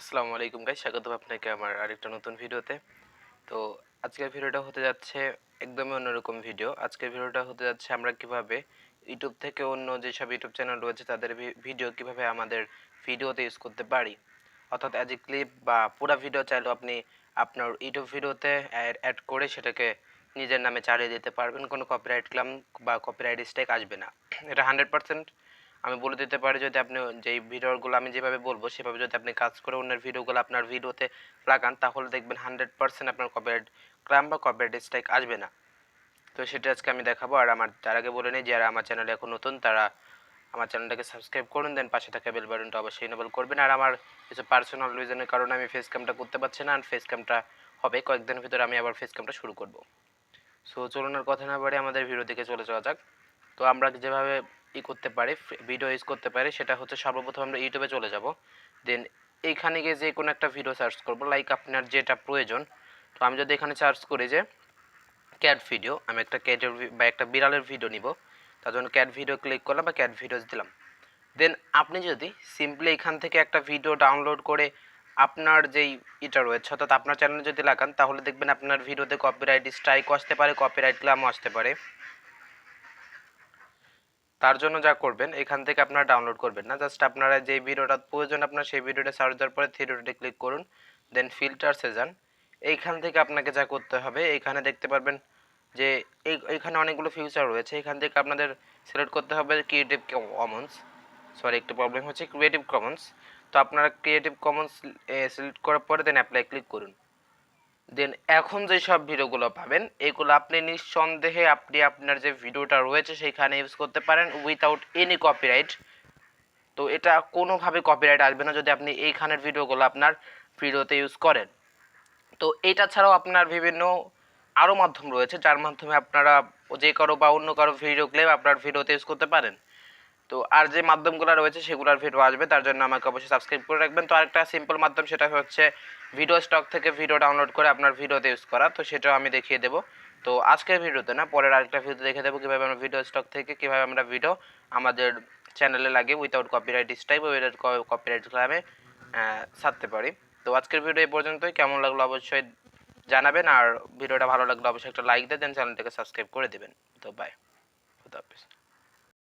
আসসালামু আলাইকুম গাইস, স্বাগতম আপনাকে আমার আরেকটা নতুন ভিডিওতে। তো আজকের ভিডিওটা হতে যাচ্ছে একদমই অন্যরকম ভিডিও। আজকের ভিডিওটা হতে যাচ্ছে আমরা কিভাবে ইউটিউব থেকে অন্য যেসব ইউটিউব চ্যানেল রয়েছে তাদের ভিডিও কিভাবে আমাদের ভিডিওতে ইউজ করতে পারি। অর্থাৎ অ্যাজ এ ক্লিপ বা পুরা ভিডিও চাইলেও আপনি আপনার ইউটিউব ভিডিওতে অ্যাড করে সেটাকে নিজের নামে চালিয়ে দিতে পারবেন। কোনো কপিরাইট ক্লেম বা কপিরাইট স্ট্রাইক আসবে না। এটা 100% আমি বলে দিতে পারি। যদি আপনি যেই ভিডিওগুলো আমি যেভাবে বলবো সেভাবে যদি আপনি কাজ করে অন্যের ভিডিওগুলো আপনার ভিডিওতে লাগান তাহলে দেখবেন 100% আপনার কপিরাইট ক্লেম বা কপিরাইট স্ট্রাইক আসবে না। তো সেটা আজকে আমি দেখাবো। আর আমার তার আগে বলে নিই, যারা আমার চ্যানেলে এখন নতুন তারা আমার চ্যানেলটাকে সাবস্ক্রাইব করুন, দেন পাশে থাকা বেল বাটনটা অবশ্যই এনেবল করবেন। আর আমার কিছু পার্সোনাল রিজনের কারণে আমি ফেস ক্যামটা করতে পারছি না, আর ফেস ক্যামটা হবে কয়েকদিনের ভিতরে। আমি আবার ফেস ক্যামটা শুরু করব। সো চলুন আর কথা না বাড়িয়ে আমাদের ভিডিও দিকে চলে যাওয়া যাক। তো আমরা যেভাবে করতে পারি, ভিডিও ইউজ করতে পারি, সেটা হচ্ছে সর্বপ্রথম আমরা ইউটিউবে চলে যাব। দেন এইখানে গিয়ে যে কোনো একটা ভিডিও সার্চ করব, লাইক আপনার যেটা প্রয়োজন। তো আমি যদি এখানে সার্চ করি যে ক্যাট ভিডিও, আমি একটা ক্যাটের বা একটা বিড়ালের ভিডিও নিব, তার জন্য ক্যাট ভিডিও ক্লিক করলাম বা ক্যাট ভিডিওস দিলাম। দেন আপনি যদি সিম্পলি এখান থেকে একটা ভিডিও ডাউনলোড করে আপনার যেই এটা রয়েছে অর্থাৎ আপনার চ্যানেলে যদি লাগান তাহলে দেখবেন আপনার ভিডিওতে কপিরাইট স্ট্রাইকও আসতে পারে, কপিরাইট ক্লেমও আসতে পারে। তার জন্য যা করবেন, এখান থেকে আপনারা ডাউনলোড করবেন না, জাস্ট আপনারা যেই ভিডিওটা প্রয়োজন আপনার সেই ভিডিওটা সার্চ দেওয়ার পরে থিয়েটারে ক্লিক করুন। দেন ফিল্টারসে যান। এইখান থেকে আপনাকে যা করতে হবে, এইখানে দেখতে পারবেন যে এইখানে অনেকগুলো ফিচার রয়েছে। এখান থেকে আপনাদের সিলেক্ট করতে হবে ক্রিয়েটিভ কমন্স। সরি, একটু প্রবলেম হচ্ছে, ক্রিয়েটিভ কমন্স। তো আপনারা ক্রিয়েটিভ কমন্স সিলেক্ট করার পরে দেন অ্যাপ্লাই ক্লিক করুন। দেন এখন যে সব ভিডিওগুলো পাবেন এগুলো আপনি নিঃসন্দেহে আপনি আপনার যে ভিডিওটা রয়েছে সেইখানে ইউজ করতে পারেন উইথাউট এনি কপিরাইট। তো এটা কোনোভাবে কপিরাইট আসবে না যদি আপনি এইখানের ভিডিওগুলো আপনার ভিডিওতে ইউজ করেন। তো এটা ছাড়াও আপনার বিভিন্ন আরও মাধ্যম রয়েছে যার মাধ্যমে আপনারা যে কারো বা অন্য কারো ভিডিও ক্লিপ আপনার ভিডিওতে ইউজ করতে পারেন। তো আর যে মাধ্যমগুলো রয়েছে সেগুলোর ভিডিও আসবে, তার জন্য আমাকে অবশ্যই সাবস্ক্রাইব করে রাখবেন। তো আরেকটা সিম্পল মাধ্যম, সেটা হচ্ছে ভিডিও স্টক থেকে ভিডিও ডাউনলোড করে আপনার ভিডিওতে ইউজ করা। তো সেটাও আমি দেখিয়ে দেবো। তো আজকের ভিডিওতে না, পরের আরেকটা ভিডিও দেখে দেবো কীভাবে আমরা ভিডিও স্টক থেকে কীভাবে আমরা ভিডিও আমাদের চ্যানেলে লাগে উইথাউট কপিরাইট স্ট্রাইক বা উইথাউট কপিরাইট ক্লেমে ছাড়তে পারি। তো আজকের ভিডিও এই পর্যন্তই। কেমন লাগলো অবশ্যই জানাবেন, আর ভিডিওটা ভালো লাগলে অবশ্যই একটা লাইক দেন, চ্যানেলটাকে সাবস্ক্রাইব করে দেবেন। তো বাই, খুদা হাফেজ।